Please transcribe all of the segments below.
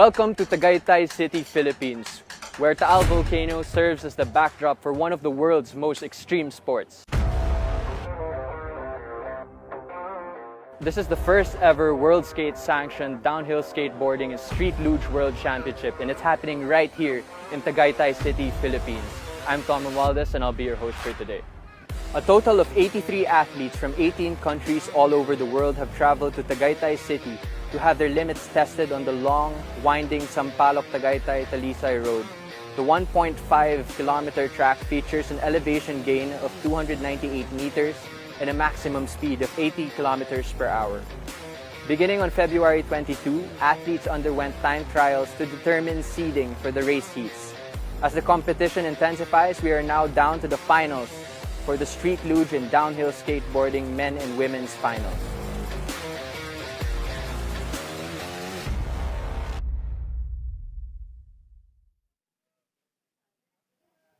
Welcome to Tagaytay City, Philippines, where Taal Volcano serves as the backdrop for one of the world's most extreme sports. This is the first ever World Skate sanctioned downhill skateboarding and street luge world championship, and it's happening right here in Tagaytay City, Philippines. I'm Tom Romualdez and I'll be your host for today. A total of 83 athletes from 18 countries all over the world have traveled to Tagaytay City to have their limits tested on the long, winding Sampaloc-Tagaytay-Talisay Road. The 1.5-kilometer track features an elevation gain of 298 meters and a maximum speed of 80 kilometers per hour. Beginning on February 22, athletes underwent time trials to determine seeding for the race heats. As the competition intensifies, we are now down to the finals for the street luge and downhill skateboarding men and women's finals.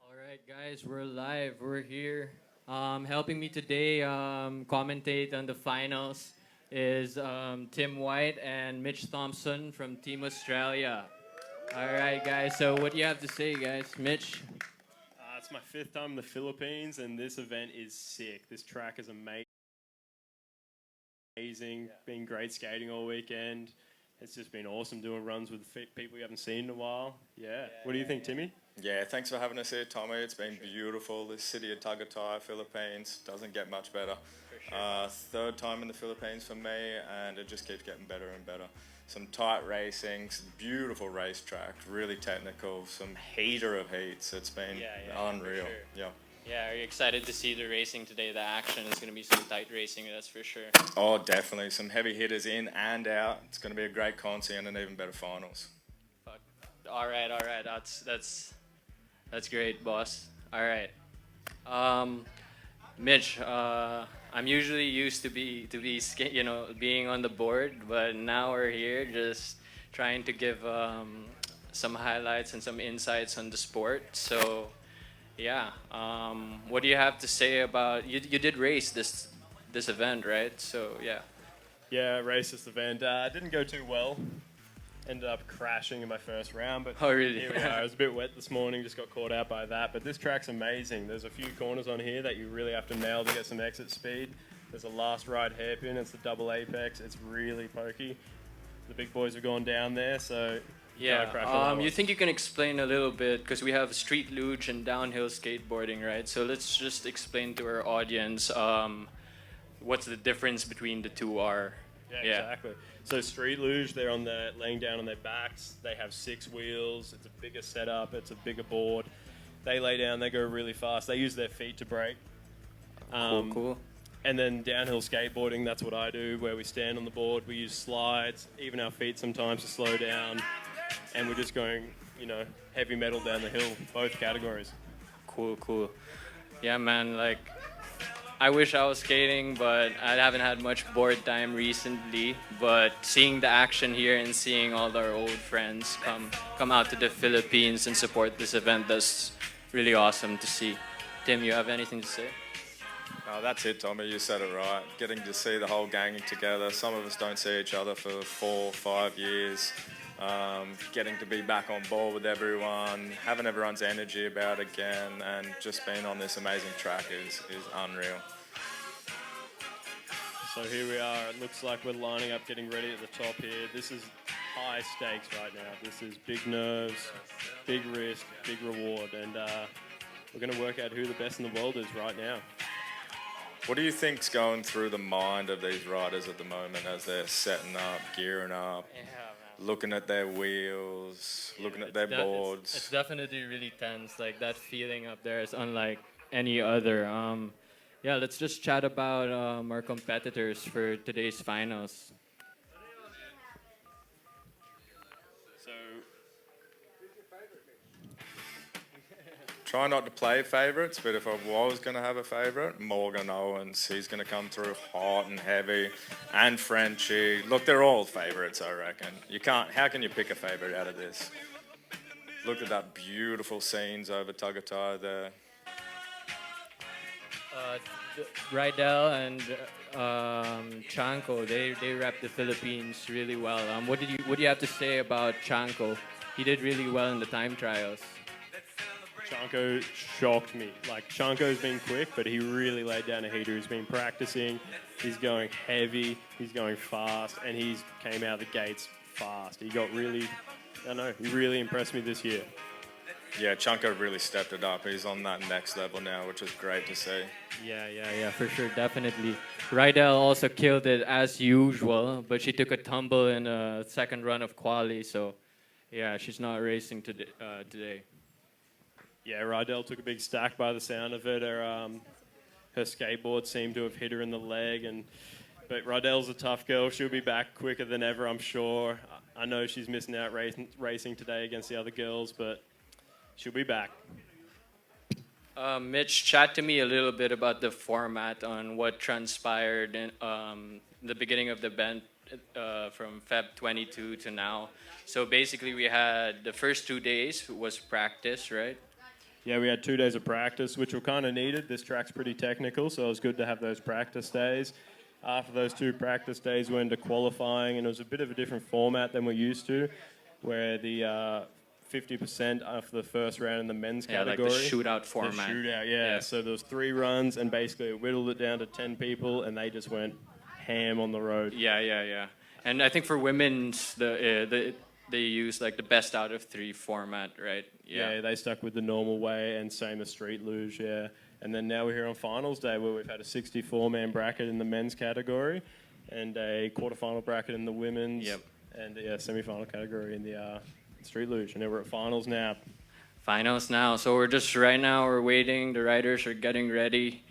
Alright guys, we're live, we're here. Helping me today commentate on the finals is Tim White and Mitch Thompson from Team Australia. Alright guys, so what do you have to say guys? Mitch? It's my 5th time in the Philippines, and this event is sick. This track is amazing. Been great skating all weekend. It's just been awesome doing runs with people you haven't seen in a while. What do you think, Timmy? Yeah, thanks for having us here, Tommy. It's been beautiful. This city of Tagaytay, Philippines, doesn't get much better. Sure. 3rd time in the Philippines for me, and it just keeps getting better and better. Some tight racing, some beautiful racetrack, really technical, some heater of heats. It's been unreal. Sure. Yeah, are you excited to see the racing today? The action is going to be some tight racing, that's for sure. Oh, definitely. Some heavy hitters in and out. It's going to be a great concert and an even better finals. Fuck. All right. That's great, boss. All right. Mitch, I'm usually used to being on the board, but now we're here just trying to give some highlights and some insights on the sport. So, what do you have to say about you did race this event, right? So, yeah. Yeah, raced this event. Didn't go too well. Ended up crashing in my first round, but oh really? Here we are. It was a bit wet this morning, just got caught out by that. But this track's amazing. There's a few corners on here that you really have to nail to get some exit speed. There's a last ride hairpin. It's the double apex. It's really pokey. The big boys have gone down there, so you think you can explain a little bit, because we have street luge and downhill skateboarding, right? So let's just explain to our audience what's the difference between the two are. Yeah, exactly. So street luge, they're laying down on their backs. They have 6 wheels. It's a bigger setup. It's a bigger board. They lay down. They go really fast. They use their feet to brake. Cool. And then downhill skateboarding, that's what I do, where we stand on the board. We use slides, even our feet sometimes to slow down. And we're just going, heavy metal down the hill, both categories. Cool. Yeah, man, I wish I was skating, but I haven't had much board time recently. But seeing the action here and seeing all our old friends come out to the Philippines and support this event, that's really awesome to see. Tim, you have anything to say? Oh, that's it, Tommy. You said it right. Getting to see the whole gang together. Some of us don't see each other for 4 or 5 years. Getting to be back on board with everyone, having everyone's energy about it again, and just being on this amazing track is unreal. So here we are. It looks like we're lining up, getting ready at the top here. This is high stakes right now. This is big nerves, big risk, big reward, and we're going to work out who the best in the world is right now. What do you think's going through the mind of these riders at the moment as they're setting up, gearing up? Looking at their wheels, looking at their boards. It's definitely really tense. That feeling up there is unlike any other. Let's just chat about our competitors for today's finals. Try not to play favourites, but if I was going to have a favourite, Morgan Owens. He's going to come through hot and heavy, and Frenchie. Look, they're all favourites, I reckon. How can you pick a favourite out of this? Look at that beautiful scenes over Tagaytay there. Rydell and Chanko, they rep the Philippines really well. What do you have to say about Chanko? He did really well in the time trials. Chanko shocked me. Like, Chanko's been quick, but he really laid down a heater. He's been practicing. He's going heavy. He's going fast, and he's came out of the gates fast. He got really, I don't know, he really impressed me this year. Yeah, Chunko really stepped it up. He's on that next level now, which is great to see. Yeah, for sure, definitely. Rydell also killed it as usual, but she took a tumble in a second run of quali, so yeah, she's not racing today. Yeah, Rydell took a big stack by the sound of it. Her skateboard seemed to have hit her in the leg, but Rydell's a tough girl. She'll be back quicker than ever, I'm sure. I know she's missing out racing today against the other girls, but she'll be back. Mitch, chat to me a little bit about the format on what transpired in the beginning of the event from Feb 22 to now. So basically we had the first 2 days was practice, right? Yeah, we had 2 days of practice, which were kind of needed. This track's pretty technical, so it was good to have those practice days. After those 2 practice days, we went into qualifying, and it was a bit of a different format than we're used to, where the 50% after the first round in the men's category. Like the shootout format. The shootout, yeah. So there was 3 runs, and basically it whittled it down to 10 people, and they just went ham on the road. Yeah. And I think for women's, they use like the best out of 3 format, right? Yeah, they stuck with the normal way, and same as street luge, yeah. And then now we're here on finals day, where we've had a 64-man bracket in the men's category, and a quarterfinal bracket in the women's, and a semi-final category in the street luge. And then we're at finals now. Finals now. So we're waiting. The riders are getting ready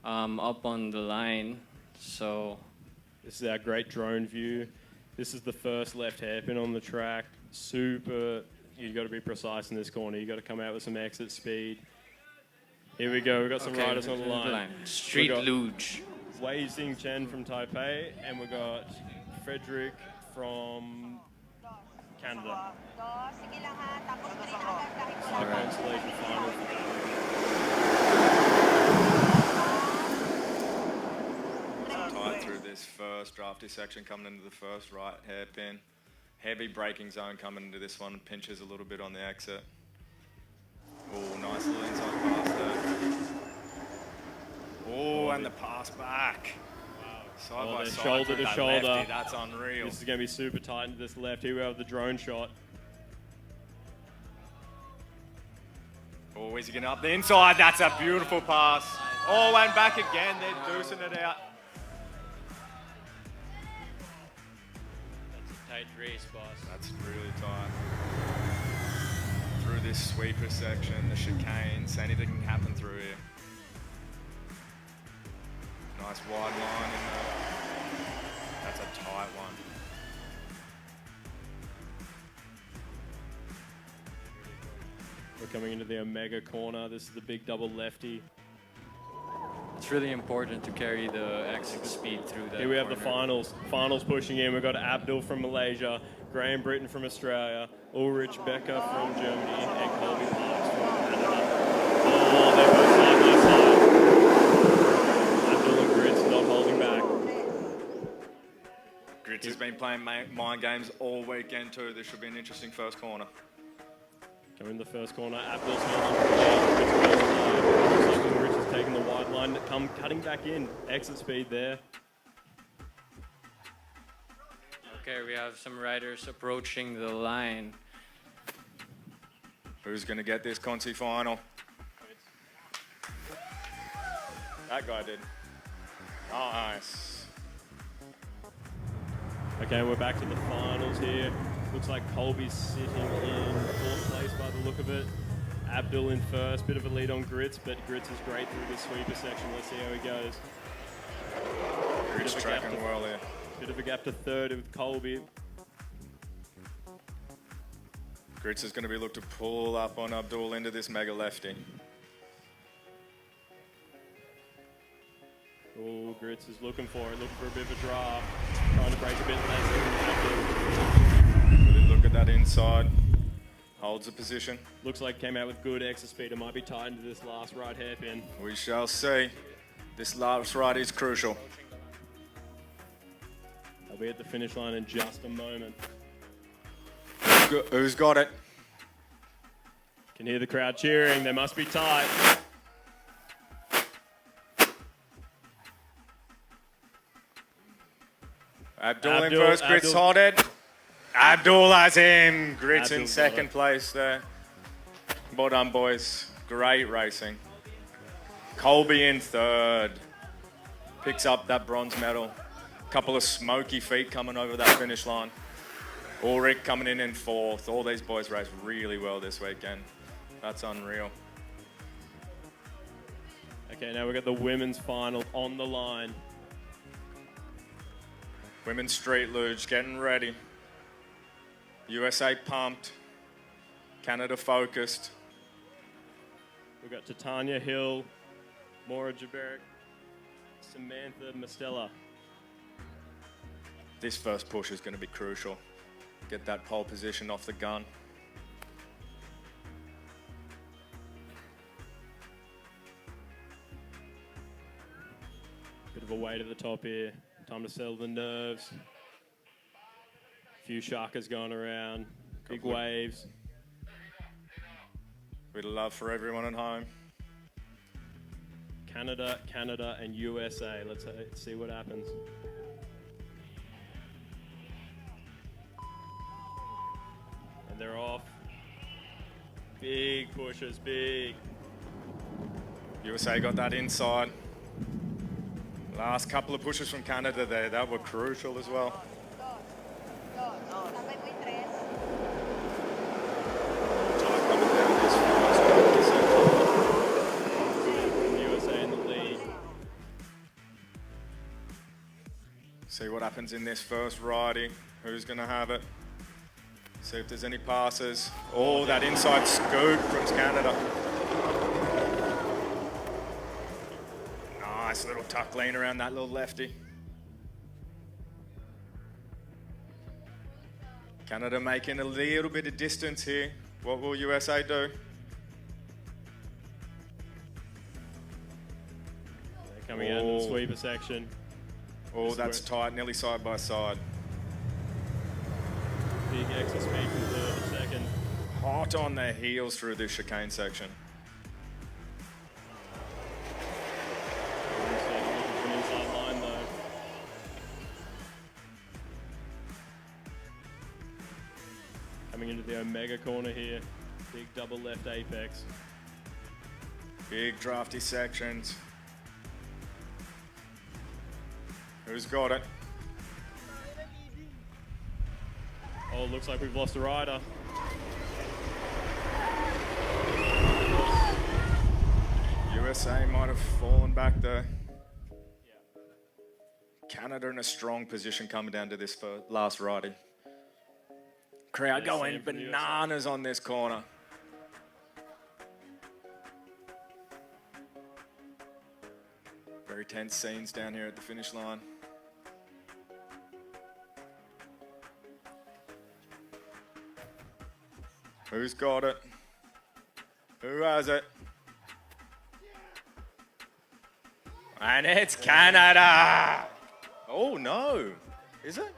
up on the line. So this is our great drone view. This is the first left hairpin on the track. Super, you got to be precise in this corner. You got to come out with some exit speed. Here we go. We've got some riders on the line. Street luge. Wei Xing Chen from Taipei, and we got Frederick from Canada. Tight through this first drafty section, coming into the first right hairpin. Heavy braking zone coming into this one, pinches a little bit on the exit. Oh, nice little inside pass there. Oh, and the pass back. Side by side shoulder through to that shoulder. lefty, that's unreal. This is going to be super tight into this left. Here we have the drone shot. Oh, is he going up the inside? That's a beautiful pass. Oh, and back again. They're deucing it out. That's a tight race, boss. That's really tight. Through this sweeper section, the chicanes, anything can happen through here. Nice wide line in there. That's a tight one. We're coming into the Omega corner. This is the big double lefty. It's really important to carry the exit speed through that. Here we have the corner. finals pushing in. We've got Abdul from Malaysia, Graham Britton from Australia, Ulrich Becker from Germany, and Colby Parks from Canada. Oh, they're both side by side. Abdul and Grits not holding back. Grits has been playing mind games all weekend too. This should be an interesting first corner. Coming in the first corner, Abdul's holding the lead. Looks like Ulrich is taking the wide line, cutting back in. Exit speed there. Okay, we have some riders approaching the line. Who's going to get this Conti final? That guy did. Nice. Okay, we're back to the finals here. Looks like Colby's sitting in 4th place by the look of it. Abdul in first, bit of a lead on Grits, but Grits is great through the sweeper section. Let's see how he goes. Grits tracking well here. Bit of a gap to 3rd with Colby. Grits is going to be looked to pull up on Abdul into this mega lefty. Oh, Grits is looking for it, looking for a bit of a draft. Trying to break a bit less than Abdul. Really look at that inside. Holds the position. Looks like came out with good exit speed. It might be tied into this last right hairpin. We shall see. This last ride is crucial. I'll be at the finish line in just a moment. Who's got it? Can hear the crowd cheering. They must be tight. Abdul in first, Grit's hotted. Abdul has him. Grit's in second place there. Well done, boys. Great racing. Colby in third. Picks up that bronze medal. Couple of smoky feet coming over that finish line. Ulrich coming in fourth. All these boys raced really well this weekend. That's unreal. Okay, now we've got the women's final on the line. Women's Street Luge getting ready. USA pumped. Canada focused. We've got Titania Hill, Maura Jabaric, Samantha Mastella. This first push is going to be crucial. Get that pole position off the gun. Bit of a weight at the top here. Time to settle the nerves. A few sharkers going around. Big waves. Bit of love for everyone at home. Canada, and USA. Let's see what happens. And they're off. Big pushes, big. USA got that inside. Last couple of pushes from Canada there, that were crucial as well. USA in the lead. See what happens in this first riding. Who's going to have it? See if there's any passes. Oh, that inside scoop from Canada. Nice little tuck lean around that little lefty. Canada making a little bit of distance here. What will USA do? They're coming out in the sweeper section. Oh, that's tight, nearly side by side. Big extra speed from third to second. Hot on their heels through this chicane section. Inside line though. Coming into the Omega corner here. Big double left apex. Big drafty sections. Who's got it? Oh, looks like we've lost a rider. USA might have fallen back there. Canada in a strong position coming down to this last riding. Crowd going bananas on this corner. Very tense scenes down here at the finish line. Who's got it? Who has it? And it's Canada! Oh no! Is it?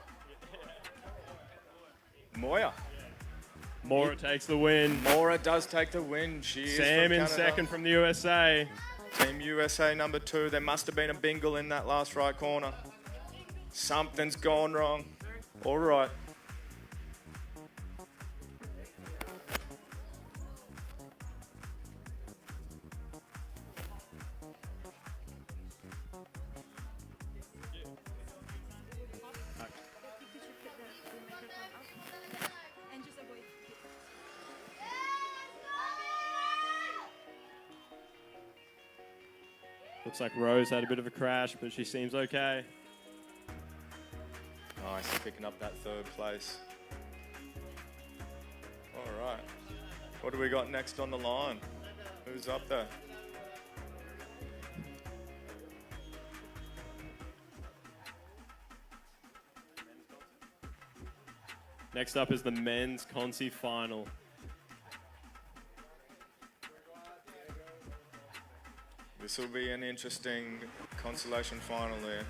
Moya. Maura takes the win. Maura does take the win. She is Sam from in Canada. second from the USA. Team USA number 2. There must have been a bingle in that last right corner. Something's gone wrong. All right. Looks like Rose had a bit of a crash, but she seems okay. Nice, picking up that third place. All right. What do we got next on the line? Who's up there? Next up is the men's Consi final. This will be an interesting consolation final there.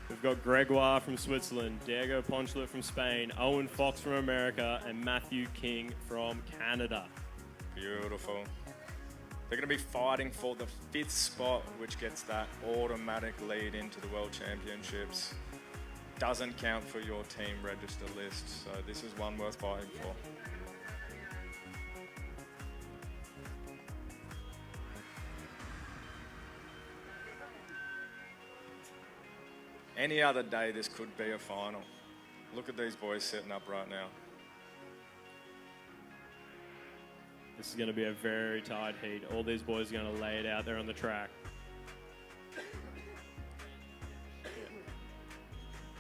We've got Gregoire from Switzerland, Diego Poncelet from Spain, Owen Fox from America, and Matthew King from Canada. Beautiful. They're going to be fighting for the 5th spot, which gets that automatic lead into the World Championships. Doesn't count for your team register list, so this is one worth fighting for. Any other day, this could be a final. Look at these boys setting up right now. This is going to be a very tight heat. All these boys are going to lay it out there on the track.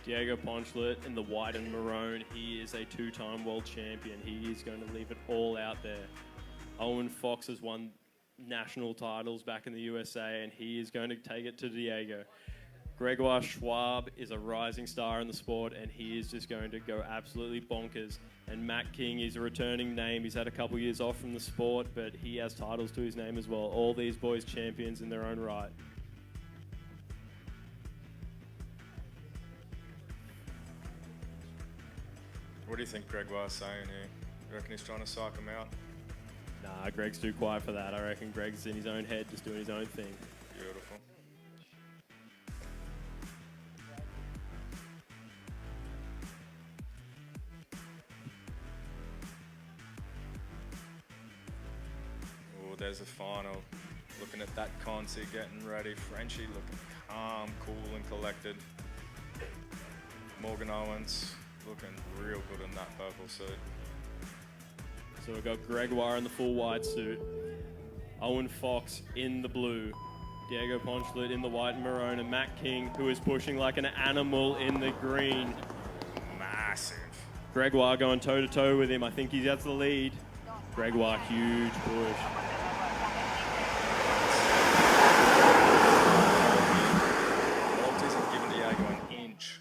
Diego Poncelet in the white and maroon. He is a 2-time world champion. He is going to leave it all out there. Owen Fox has won national titles back in the USA, and he is going to take it to Diego. Gregoire Schwab is a rising star in the sport, and he is just going to go absolutely bonkers. And Matt King is a returning name. He's had a couple years off from the sport, but he has titles to his name as well. All these boys champions in their own right. What do you think Gregoire's saying here? You reckon he's trying to psych him out? Nah, Greg's too quiet for that. I reckon Greg's in his own head, just doing his own thing. Beautiful. Oh, there's a final. Looking at that Consi getting ready. Frenchie looking calm, cool and collected. Morgan Owens looking real good in that purple suit. So we've got Gregoire in the full white suit, Owen Fox in the blue, Diego Poncelet in the white and maroon, and Matt King, who is pushing like an animal in the green. Massive. Gregoire going toe-to-toe with him. I think he has the lead. Gregoire, huge push. Walt isn't giving Diego an inch.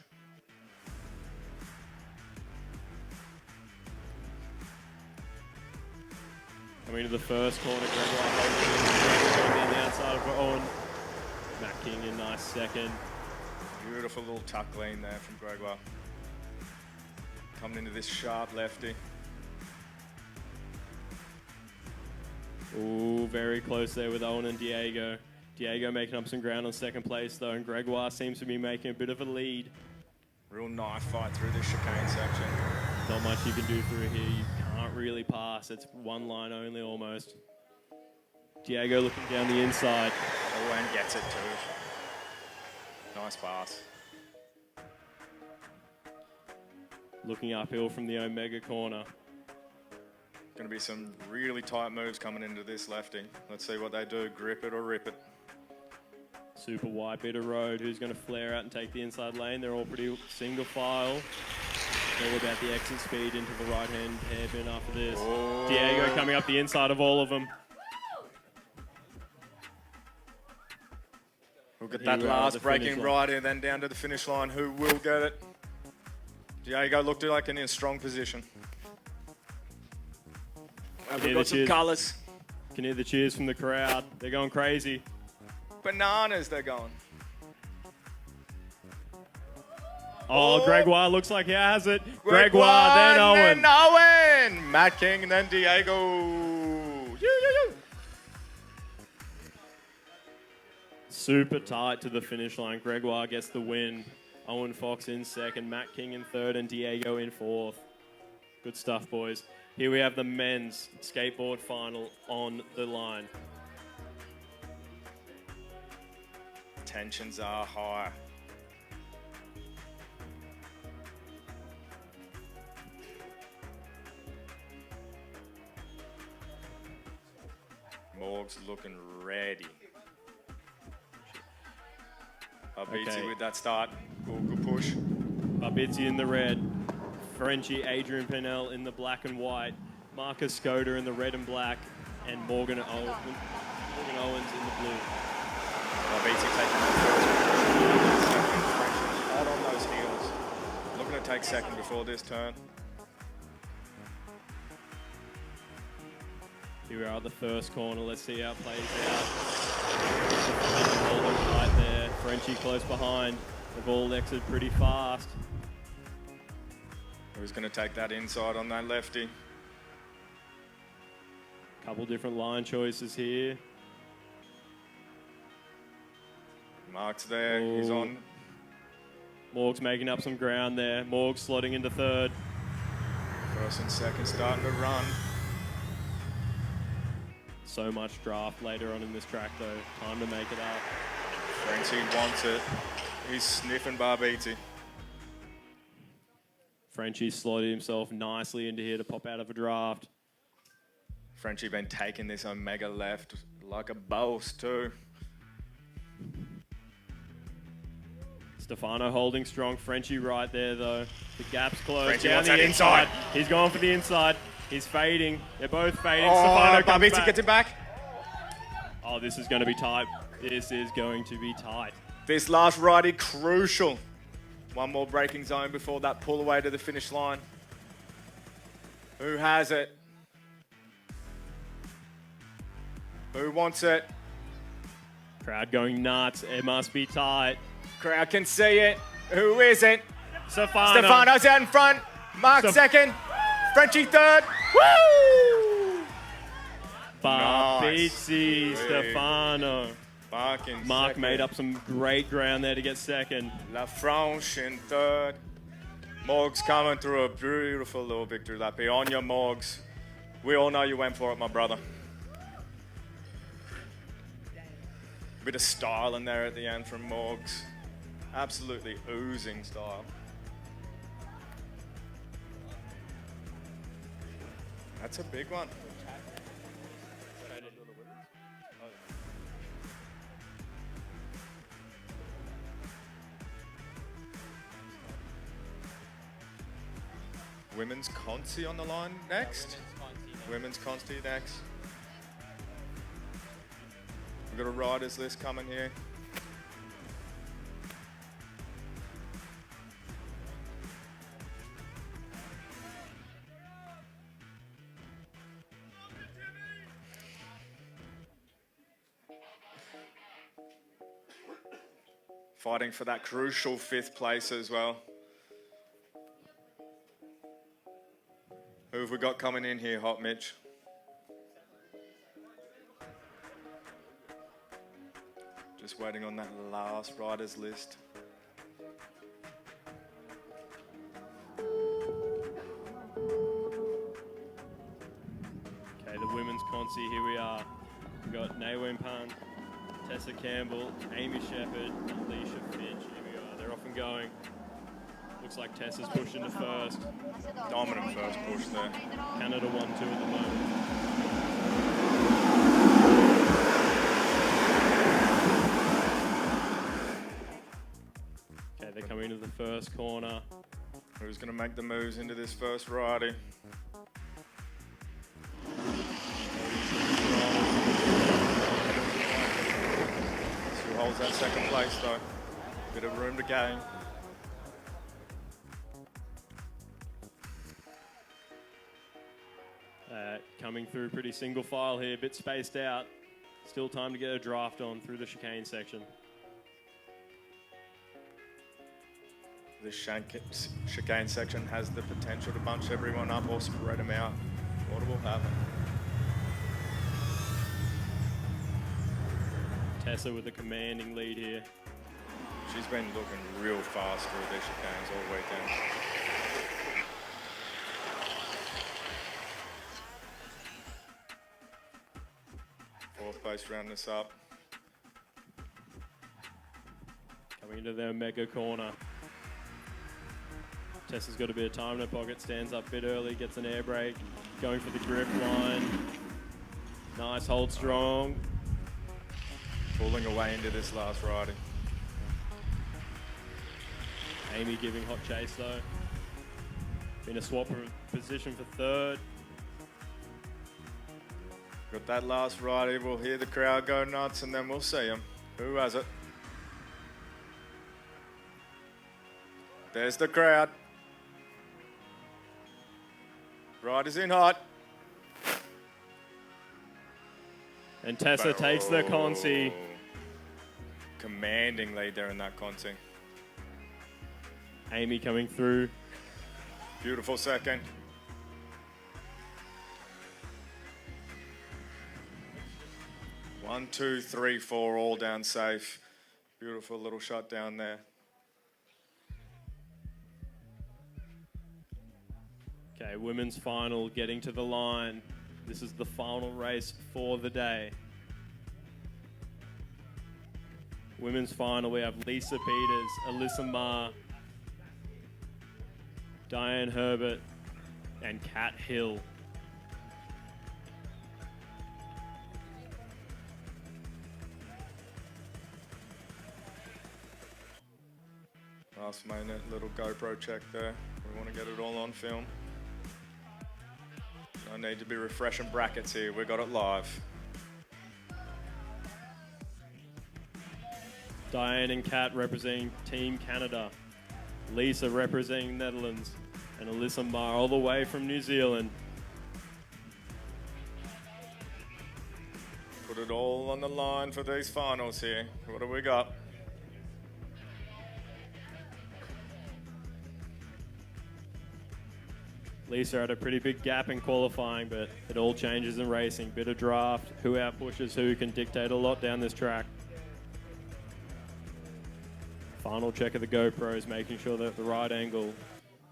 Coming to the first corner, Gregoire holding down the outside of Owen. Matt King in nice second. Beautiful little tuck lean there from Gregoire. Coming into this sharp lefty. Ooh, very close there with Owen and Diego. Diego making up some ground on second place though, and Gregoire seems to be making a bit of a lead. Real knife fight through this chicane section. Not much you can do through here. You can't really pass. It's one line only almost. Diego looking down the inside. Oh, and gets it too. Nice pass. Looking uphill from the Omega corner. Going to be some really tight moves coming into this lefty. Let's see what they do. Grip it or rip it. Super wide bit of road. Who's going to flare out and take the inside lane? They're all pretty single file. All about the exit speed into the right-hand hairpin after this. Oh. Diego coming up the inside of all of them. Look at that last breaking right and then down to the finish line. Who will get it? Diego looked like in a strong position. We've got some colours. Can hear the cheers from the crowd. They're going crazy. Bananas they're going. Oh, Gregoire looks like he has it. Gregoire, then Owen. Then Owen. Matt King and then Diego. Super tight to the finish line. Gregoire gets the win. Owen Fox in second, Matt King in third, and Diego in fourth. Good stuff, boys. Here we have the men's skateboard final on the line. Tensions are high. Morg's looking ready. Abiti with that start. Good push. Babitzi in the red. Frenchie Adrian Pennell in the black and white. Marcus Skoda in the red and black. And Morgan Owens in the blue. Abiti taking that first second. Frenchie out on those heels. Looking to take second before this turn. Here we are at the first corner. Let's see how it plays out. Right there. Frenchie close behind. They've all exited pretty fast. Who's going to take that inside on that lefty? Couple different line choices here. Mark's there. He's on. Morg's making up some ground there. Morg's slotting into third. First and second starting to run. So much draft later on in this track, though. Time to make it up. Frenchie wants it. He's sniffing Barbiti. Frenchie slotted himself nicely into here to pop out of a draft. Frenchie been taking this Omega left like a boss too. Stefano holding strong. Frenchie right there, though. The gap's closed. Frenchie Down wants the that inside. He's going for the inside. He's fading. They're both fading. Oh, Stefano comes Barbiti back. gets it back. Oh, this is going to be tight. This is going to be tight. This last righty crucial. One more braking zone before that pull away to the finish line. Who has it? Who wants it? Crowd going nuts. It must be tight. Crowd can see it. Who is it? Stefano. Stefano's out in front. Mark second. Frenchie third. Woo! Barbiti, Nice. Stefano. Mark second. made up some great ground there to get second. La Franche in third. Morgs coming through a beautiful little victory lap here. On your Morgs. We all know you went for it, my brother. A bit of style in there at the end from Morgs. Absolutely oozing style. That's a big one. Women's Conti on the line next. Women's Conti next. We've got a riders list coming here. Fighting for that crucial 5th place as well. Who have we got coming in here, Hot Mitch? Just waiting on that last riders list. Okay, the women's consi, here we are. We've got Naywin Pan, Tessa Campbell, Amy Shepherd, Alicia Finch. Here we are. They're off and going. Looks like Tessa's pushed into first. Dominant first push there. Canada 1-2 at the moment. Okay, they're coming into the first corner. Who's going to make the moves into this first riding? Who holds that second place though? Bit of room to gain. Coming through pretty single file here, a bit spaced out. Still time to get a draft on through the chicane section. This chicane section has the potential to bunch everyone up or spread them out. What will happen? Tessa with a commanding lead here. She's been looking real fast through these chicanes all weekend. Fourth place round this up. Coming into their mega corner. Tessa's got a bit of time in her pocket, stands up a bit early, gets an air brake, going for the grip line. Nice, hold strong. Pulling away into this last riding. Amy giving hot chase though. In a swap position for third. Got that last riding. We'll hear the crowd go nuts and then we'll see them. Who has it? There's the crowd. Riders in hot. And Tessa takes the consi. commanding lead there in that Conti. Amy coming through. Beautiful second. One, two, three, four, all down safe. Beautiful little shot down there. Okay, women's final getting to the line. This is the final race for the day. Women's final, we have Lisa Peters, Alyssa Ma, Diane Herbert, and Kat Hill. Last minute little GoPro check there. We want to get it all on film. No need to be refreshing brackets here. We got it live. Diane and Kat representing Team Canada. Lisa representing Netherlands. And Alyssa Ma all the way from New Zealand. Put it all on the line for these finals here. What do we got? Lisa had a pretty big gap in qualifying, but it all changes in racing. Bit of draft, who outpushes who can dictate a lot down this track. Final check of the GoPros, making sure they're at the right angle,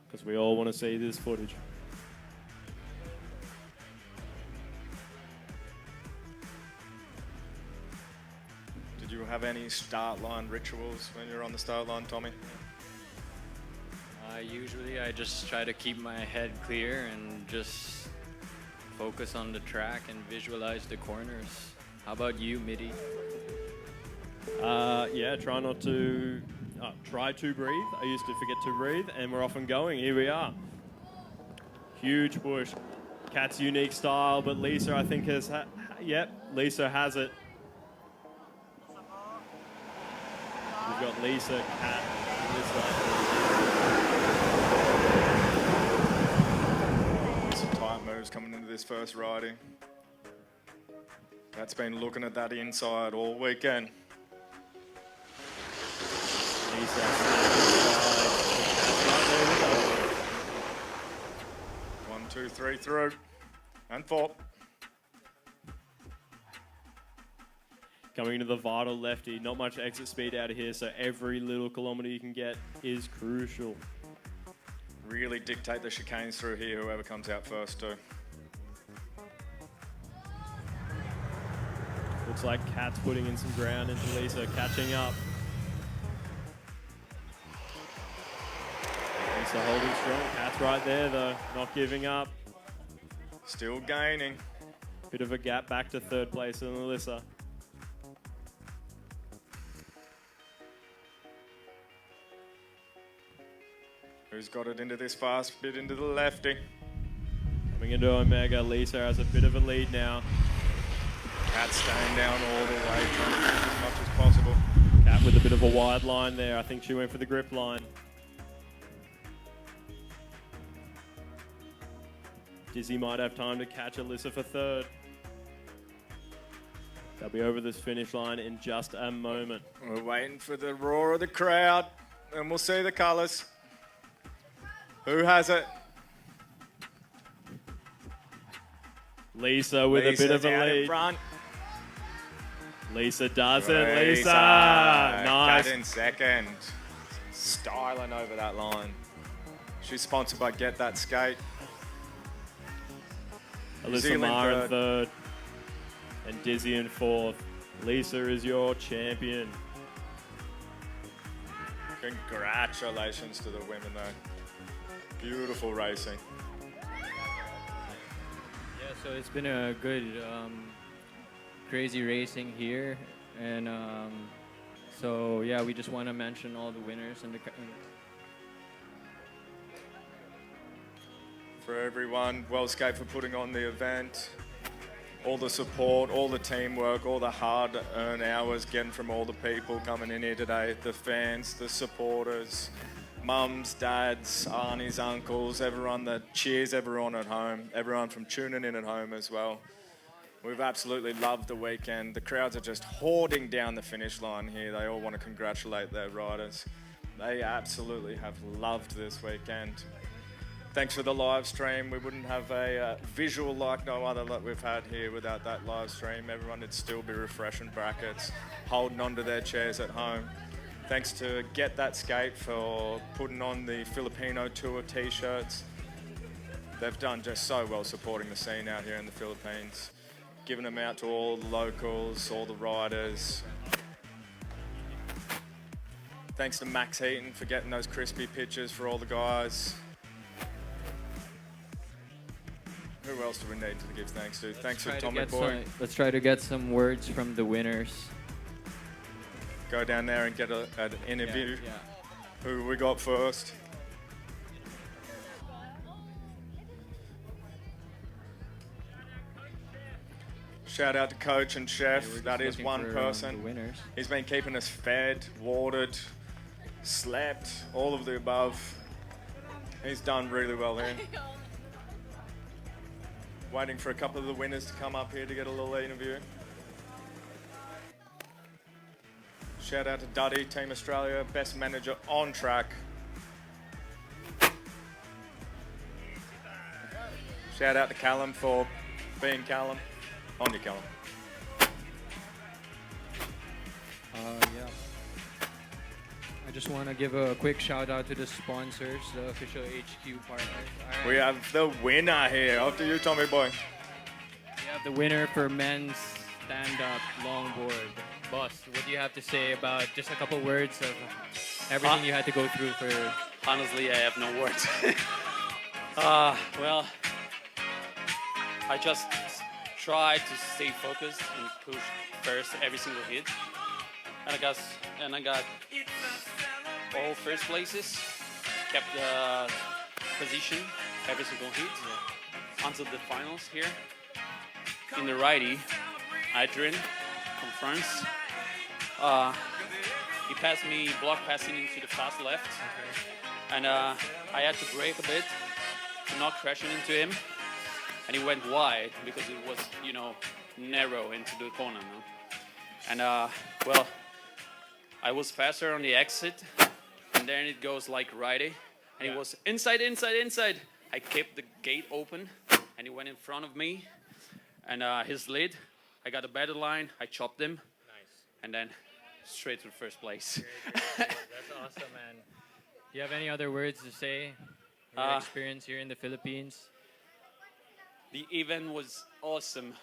because we all want to see this footage. Did you have any start line rituals when you're on the start line, Tommy? Usually I just try to keep my head clear and just focus on the track and visualize the corners. How about you, Mitty? Yeah, try to breathe. I used to forget to breathe, and we're off and going. Here we are. Huge push. Kat's unique style, but Lisa, I think, Lisa has it. We've got Lisa, Kat, Lisa. Some tight moves coming into this first riding. Kat's been looking at that inside all weekend. Lisa. One, two, three, through. And four. Coming into the vital lefty, not much exit speed out of here, so every little kilometre you can get is crucial. Really dictate the chicanes through here, whoever comes out first too. Looks like Kat's putting in some ground into Lisa, catching up. Lisa holding strong. Kat's right there though, not giving up. Still gaining. Bit of a gap back to third place in Alyssa. Who's got it into this fast bit into the lefty? Coming into Omega, Lisa has a bit of a lead now. Kat staying down all the way, trying to get as much as possible. Kat with a bit of a wide line there. I think she went for the grip line. Dizzy might have time to catch Alyssa for third. They'll be over this finish line in just a moment. We're waiting for the roar of the crowd, and we'll see the colours. Who has it? Lisa with a bit of a down in lead. front. Lisa does it. Lisa! Nice. Kat in second. Styling over that line. She's sponsored by Get That Skate. Alyssa Zealand Ma in third. And Dizzy in fourth. Lisa is your champion. Congratulations to the women though. Beautiful racing. Yeah, so it's been a good, crazy racing here, and so yeah, we just want to mention all the winners and For everyone, World Skate for putting on the event. All the support, all the teamwork, all the hard-earned hours getting from all the people coming in here today, the fans, the supporters, mums, dads, aunties, uncles, everyone that cheers everyone at home, everyone from tuning in at home as well. We've absolutely loved the weekend. The crowds are just hoarding down the finish line here. They all want to congratulate their riders. They absolutely have loved this weekend. Thanks for the live stream. We wouldn't have a visual like no other that we've had here without that live stream. Everyone would still be refreshing brackets, holding onto their chairs at home. Thanks to Get That Skate for putting on the Filipino Tour t-shirts. They've done just so well supporting the scene out here in the Philippines, giving them out to all the locals, all the riders. Thanks to Max Heaton for getting those crispy pictures for all the guys. Who else do we need to give thanks to? Thanks to Tommy Boy. Let's try to get some words from the winners. Go down there and get an interview. Yeah. Who we got first? Shout out to coach and chef. Yeah, that is one person. The winners. He's been keeping us fed, watered, slept, all of the above. He's done really well here. Waiting for a couple of the winners to come up here to get a little interview. Shout out to Duddy, Team Australia, best manager on track. Shout out to Callum for being Callum. On you, Callum. Yeah. I just want to give a quick shout out to the sponsors, the official HQ partners. All right. We have the winner here. After you, Tommy Boy. We have the winner for men's stand-up longboard. Boss, what do you have to say about just a couple words of everything you had to go through for... Honestly, I have no words. Well, I just try to stay focused and push first every single hit. And I got all first places, kept the position every single hit until the finals here. In the righty, Adrian from France. He passed me block passing into the fast left. And I had to brake a bit to not crashing into him. And he went wide because it was, narrow into the corner. No? And, well, I was faster on the exit. And then it goes like righty. And he was inside. I kept the gate open. And he went in front of me. And his lead, I got a better line. I chopped him. Nice. And then straight to first place. That's awesome, man. Do you have any other words to say? Your experience here in the Philippines? The event was awesome,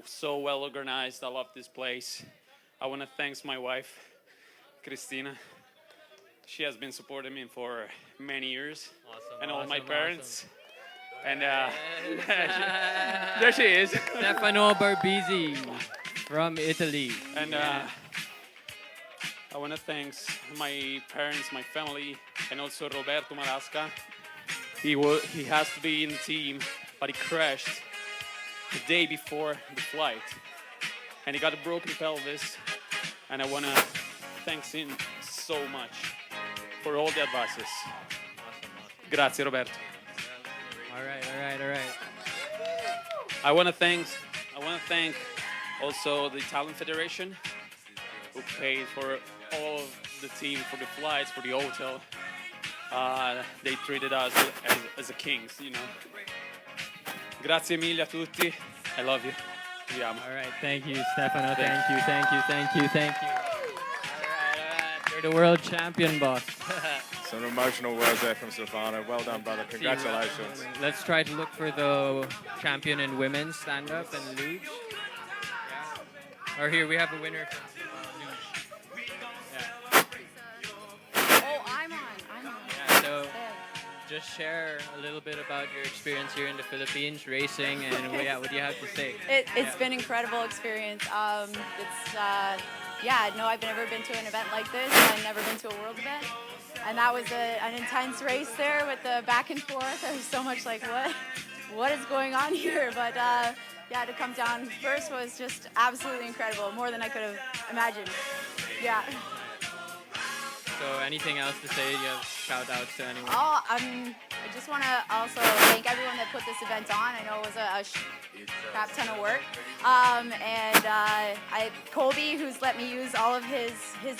so well organized. I love this place. I want to thank my wife, Christina. She has been supporting me for many years, and all my parents. And there she is, Stefano Barbizzi from Italy. And I want to thank my parents, my family, and also Roberto Marasca. He has to be in the team, but he crashed the day before the flight. And he got a broken pelvis. And I want to thank him so much for all the advices. Grazie, Roberto. All right. I want to thank also the Italian Federation, who paid for all of the team, for the flights, for the hotel. They treated us as a kings, Grazie mille a tutti. I love you. Vi amo. All right, thank you, Stefano. Thank you. All right. You're the world champion, boss. Some emotional words there from Stefano. Well done, brother. Congratulations. Let's try to look for the champion in women's stand-up and luge. Yeah. Or here, we have a winner from luge. Yeah. Oh, I'm on. Yeah, so just share a little bit about your experience here in the Philippines, racing, and what do you have to say? It's been an incredible experience. I've never been to an event like this. I've never been to a world event. And that was an intense race there with the back and forth. I was so much like, what is going on here? But to come down first was just absolutely incredible, more than I could have imagined. Yeah. So anything else to say? You have shout outs to anyone? I just want to also thank everyone that put this event on. I know it was a crap ton of work. Colby, who's let me use all of his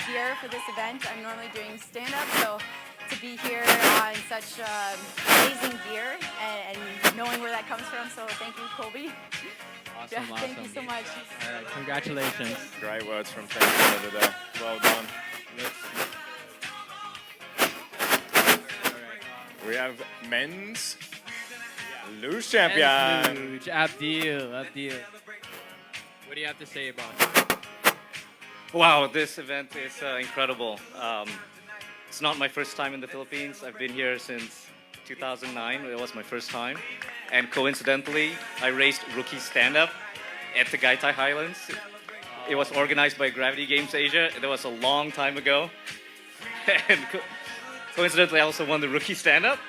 gear for this event. I'm normally doing stand-up, so to be here in such amazing gear and knowing where that comes from, so thank you, Colby. Awesome, Yeah, thank you so much. All right, congratulations. Great words from Tagaytay today. Well done. We have men's Luge champion. Luge, Abdil. What do you have to say about it? Wow, this event is incredible. It's not my first time in the Philippines. I've been here since 2009. It was my first time. And coincidentally, I raced rookie stand-up at Tagaytay Highlands. It was organized by Gravity Games Asia. That was a long time ago. And coincidentally, I also won the rookie stand-up.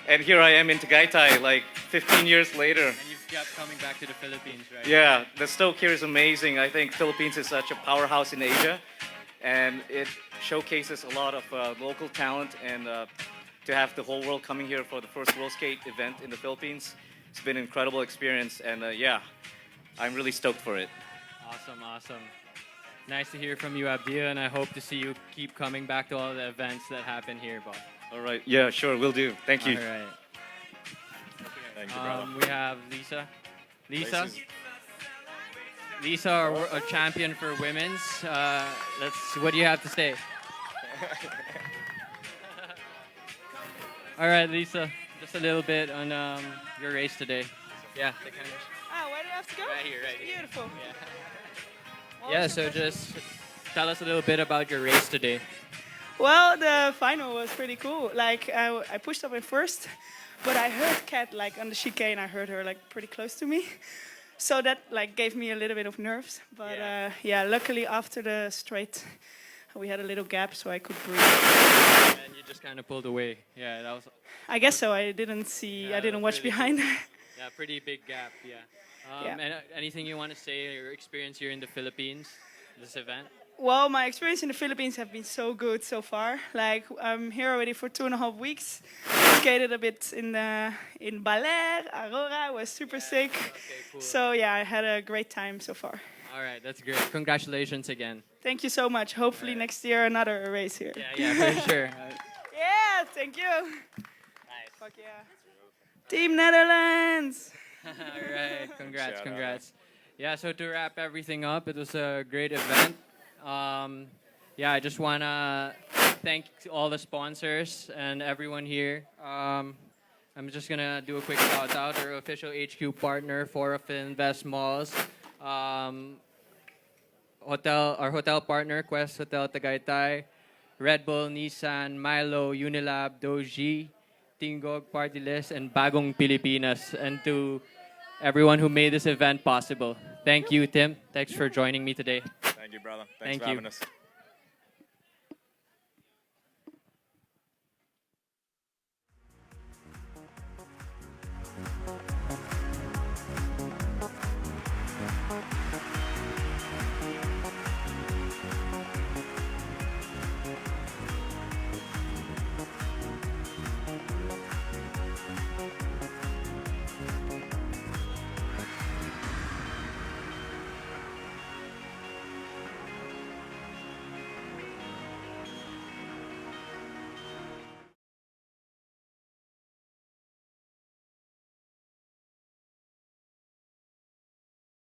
And here I am in Tagaytay, like 15 years later. And you've kept coming back to the Philippines, right? Yeah, the stoke here is amazing. I think Philippines is such a powerhouse in Asia. And it showcases a lot of local talent. And to have the whole world coming here for the first World Skate event in the Philippines, it's been an incredible experience. And yeah, I'm really stoked for it. Awesome. Nice to hear from you, Abdia, and I hope to see you keep coming back to all the events that happen here, boss. All right, yeah, sure, will do. Thank you. All right. Thank you, brother. We have Lisa. Lisa, our champion for women's. What do you have to say? All right, Lisa, just a little bit on your race today. Yeah, the cameras. Where do I have to go? Right here. Beautiful. Yeah, so just tell us a little bit about your race today. Well, the final was pretty cool. Like, I pushed up in first, but I heard Kat, like, on the chicane, I heard her, like, pretty close to me. So that, like, gave me a little bit of nerves. But, yeah, luckily, after the straight, we had a little gap, so I could breathe. And you just kind of pulled away. Yeah, that was... I guess so. I didn't see, I didn't watch really behind. Yeah, pretty big gap, yeah. Yeah. And anything you want to say, your experience here in the Philippines, this event? Well, my experience in the Philippines have been so good so far. Like, I'm here already for 2.5 weeks. Skated a bit in Baler, Aurora, was super sick. Okay, cool. So yeah, I had a great time so far. All right, that's great. Congratulations again. Thank you so much. Hopefully next year another race here. Yeah, for sure. Yeah, thank you. Nice. Fuck yeah. Team Netherlands. All right, congrats. Shout out. Yeah, so to wrap everything up, it was a great event. Yeah, I just want to thank all the sponsors and everyone here. I'm just going to do a quick shout out. Our official HQ partner, Fora Invest Malls. Our hotel partner, Quest Hotel Tagaytay. Red Bull, Nissan, Milo, Unilab, Doji, Tingog, Party List, and Bagong Pilipinas. And to everyone who made this event possible. Thank you, Tim. Thanks for joining me today. Thank you, brother. Thanks Thank for you. having us.